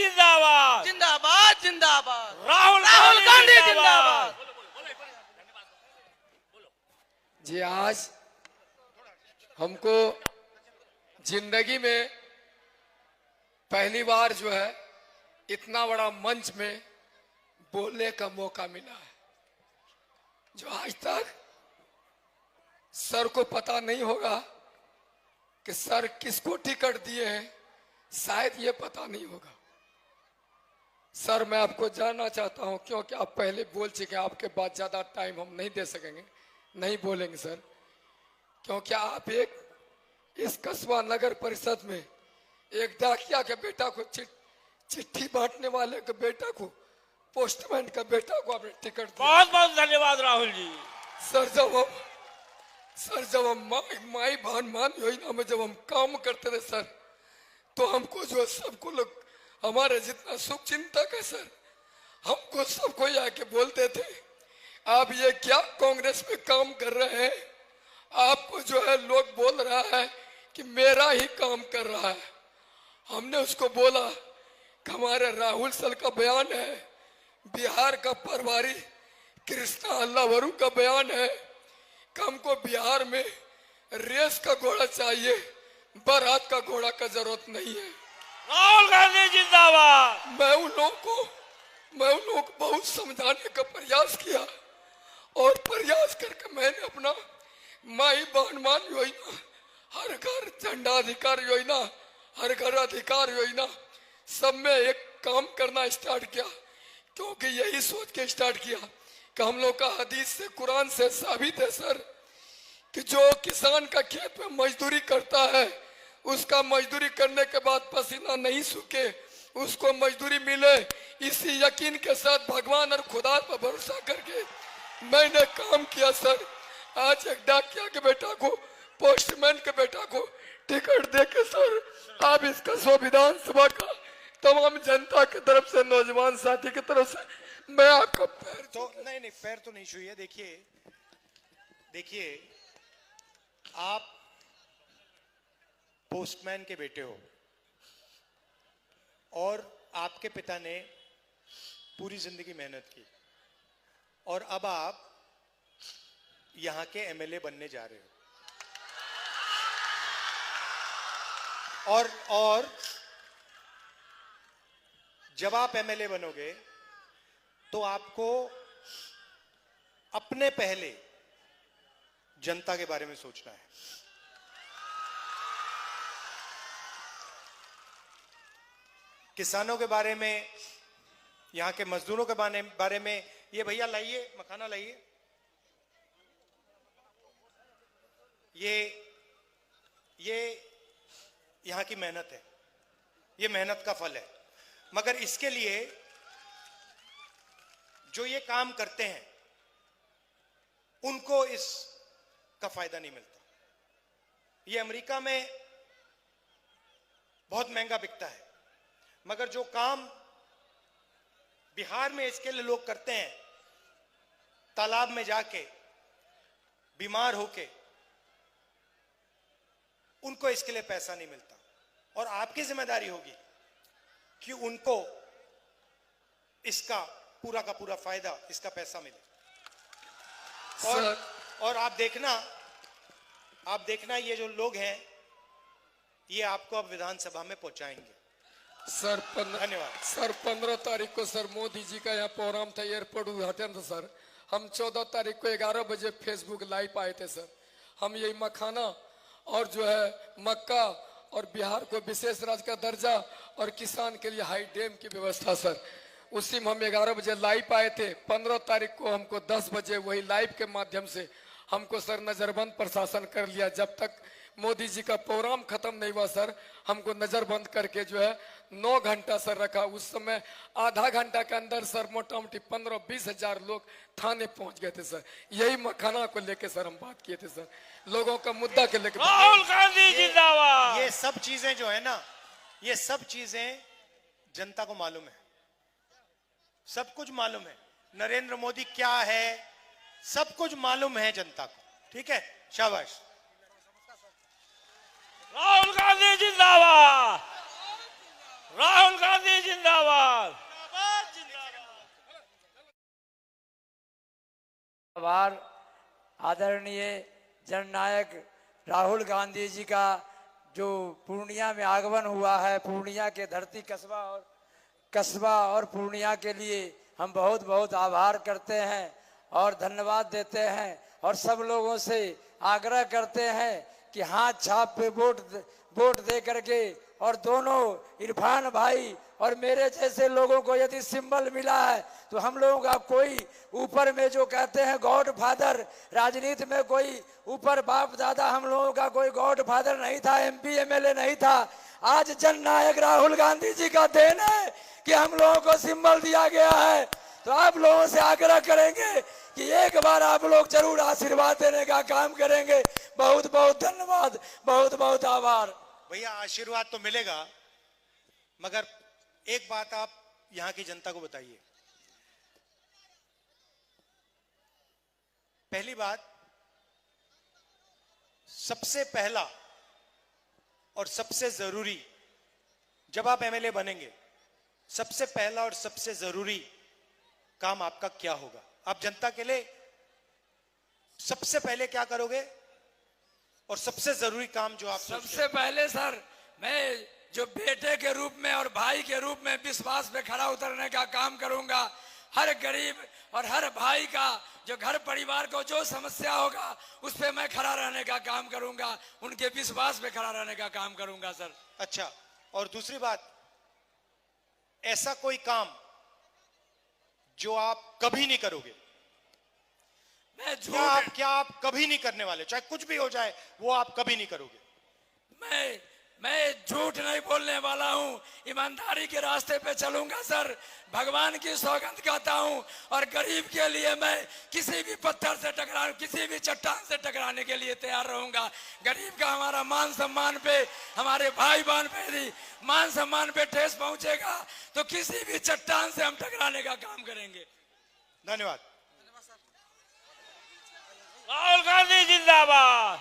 जिंदाबाद जिंदाबाद जिंदाबाद। राहुल गांधी जिंदाबाद। जी आज हमको जिंदगी में पहली बार जो है इतना बड़ा मंच में बोलने का मौका मिला है। जो आज तक सर को पता नहीं होगा कि सर किसको टिकट दिए हैं, शायद ये पता नहीं होगा। सर मैं आपको जानना चाहता हूं क्योंकि आप पहले बोल चुके, आपके बाद ज्यादा टाइम हम नहीं दे सकेंगे, नहीं बोलेंगे सर, क्योंकि आप एक इस कस्बा नगर परिषद में एक डाकिया के बेटा को चिट्ठी बांटने वाले के बेटा को, पोस्टमैन का बेटा को आपने टिकट दिया। बहुत बहुत धन्यवाद राहुल जी। सर जब हम माई भान योजना में जब हम काम करते थे सर, तो हमको जो सबको लोग हमारे जितना शुभ चिंतक है सर, हमको सबको आके बोलते थे आप ये क्या कांग्रेस में काम कर रहे हैं, आपको जो है लोग बोल रहा है कि मेरा ही काम कर रहा है। हमने उसको बोला कि हमारे राहुल सर का बयान है, बिहार का प्रभारी कृष्णा अल्लावरू का बयान है कि हमको बिहार में रेस का घोड़ा चाहिए, बारात का घोड़ा का जरूरत नहीं है। राहुल गांधी जिंदाबाद। मैं उन लोगों को बहुत समझाने का प्रयास किया और प्रयास करके मैंने अपना माई बहन योजना, हर घर झंडा अधिकार योजना, हर घर अधिकार योजना, सब में एक काम करना स्टार्ट किया, क्योंकि यही सोच के स्टार्ट किया कि हम लोग का हदीस से कुरान से साबित है सर कि जो किसान का खेत में मजदूरी करता है उसका मजदूरी करने के बाद पसीना नहीं सूखे, उसको मजदूरी मिले, इसी यकीन के साथ भगवान और खुदा पर भरोसा करके मैंने काम किया सर। आज एक डाकिया के बेटा को, पोस्टमैन के बेटा को टिकट देके सर आप इसका संविधान सभा का तमाम जनता की तरफ से, नौजवान साथी की तरफ से मैं आपका पैर तो नहीं पैर तो नहीं छुइए। देखिए आप पोस्टमैन के बेटे हो और आपके पिता ने पूरी जिंदगी मेहनत की और अब आप यहां के एमएलए बनने जा रहे हो और जब आप एमएलए बनोगे तो आपको अपने पहले जनता के बारे में सोचना है। किसानों के बारे में, यहां के मजदूरों के बारे में। ये भैया लाइए, मखाना लाइए। ये यहां की मेहनत है, ये मेहनत का फल है। मगर इसके लिए जो ये काम करते हैं उनको इसका फायदा नहीं मिलता। ये अमेरिका में बहुत महंगा बिकता है, मगर जो काम बिहार में इसके लिए लोग करते हैं, तालाब में जाके बीमार होके, उनको इसके लिए पैसा नहीं मिलता। और आपकी जिम्मेदारी होगी कि उनको इसका पूरा का पूरा फायदा, इसका पैसा मिले। और आप देखना ये जो लोग हैं ये आपको अब विधानसभा में पहुंचाएंगे सर। धन्यवाद सर 15 तारीख को सर मोदी जी का यहाँ प्रोग्राम था, एयरपोर्ट उद्घाटन था सर। हम 14 तारीख को 11 बजे फेसबुक लाइव आए थे सर। हम यही मखाना और जो है मक्का और बिहार को विशेष राज्य का दर्जा और किसान के लिए हाई डैम की व्यवस्था सर, उसी में हम 11 बजे लाइव आए थे। 15 तारीख को हमको 10 बजे वही लाइव के माध्यम से हमको सर नजरबंद प्रशासन कर लिया। जब तक मोदी जी का प्रोग्राम खत्म नहीं हुआ सर, हमको नजरबंद करके जो है 9 घंटा सर रखा। उस समय आधा घंटा के अंदर सर मोटा मोटी 15-20 हजार लोग थाने पहुंच गए थे सर। यही मखाना को लेके सर हम बात किए थे सर, लोगों का मुद्दा के लेकर। राहुल गांधी जिंदाबाद। ये सब चीजें जो है ना, ये सब चीजें जनता को मालूम है, सब कुछ मालूम है। नरेंद्र मोदी क्या है सब कुछ मालूम है जनता को। ठीक है, शाबाश। राहुल गांधी जिंदाबाद। राहुल गांधी जिंदाबाद। आदरणीय जननायक राहुल गांधी जी का जो पूर्णिया में आगमन हुआ है, पूर्णिया के धरती कस्बा और पूर्णिया के लिए हम बहुत बहुत आभार करते हैं और धन्यवाद देते हैं और सब लोगों से आग्रह करते हैं कि हाथ छाप पे वोट दे करके और दोनों इरफान भाई और मेरे जैसे लोगों को यदि सिंबल मिला है तो हम लोगों का कोई ऊपर में जो कहते हैं गॉड फादर, राजनीति में कोई ऊपर बाप दादा, हम लोगों का कोई गॉड फादर नहीं था, एमपी एमएलए नहीं था। आज जननायक राहुल गांधी जी का देन है कि हम लोगों को सिंबल दिया गया है। तो आप लोगों से आग्रह करेंगे कि एक बार आप लोग जरूर आशीर्वाद देने का काम करेंगे। बहुत बहुत धन्यवाद, बहुत बहुत आभार। भैया आशीर्वाद तो मिलेगा, मगर एक बात आप यहां की जनता को बताइए। पहली बात, सबसे पहला और सबसे जरूरी, जब आप एमएलए बनेंगे, सबसे पहला और सबसे जरूरी काम आपका क्या होगा? आप जनता के लिए सबसे पहले क्या करोगे और सबसे जरूरी काम जो आप सबसे पहले सर, मैं जो बेटे के रूप में और भाई के रूप में विश्वास पे खड़ा उतरने का काम करूंगा। हर गरीब और हर भाई का जो घर परिवार को जो समस्या होगा उस पे मैं खड़ा रहने का काम करूंगा, उनके विश्वास पे खड़ा रहने का काम करूंगा सर। अच्छा, और दूसरी बात, ऐसा कोई काम जो आप कभी नहीं करोगे? मैं क्या आप कभी नहीं करने वाले, चाहे कुछ भी हो जाए, वो आप कभी नहीं करोगे? मैं झूठ नहीं बोलने वाला हूँ, ईमानदारी के रास्ते पे चलूंगा सर। भगवान की सौगंध खाता हूँ और गरीब के लिए मैं किसी भी पत्थर से टकराने, किसी भी चट्टान से टकराने के लिए तैयार रहूंगा। गरीब का हमारा मान सम्मान पे, हमारे भाई बहन पे यदि मान सम्मान पे ठेस पहुंचेगा तो किसी भी चट्टान से हम टकराने का काम करेंगे। धन्यवाद। राहुल गांधी जिंदाबाद।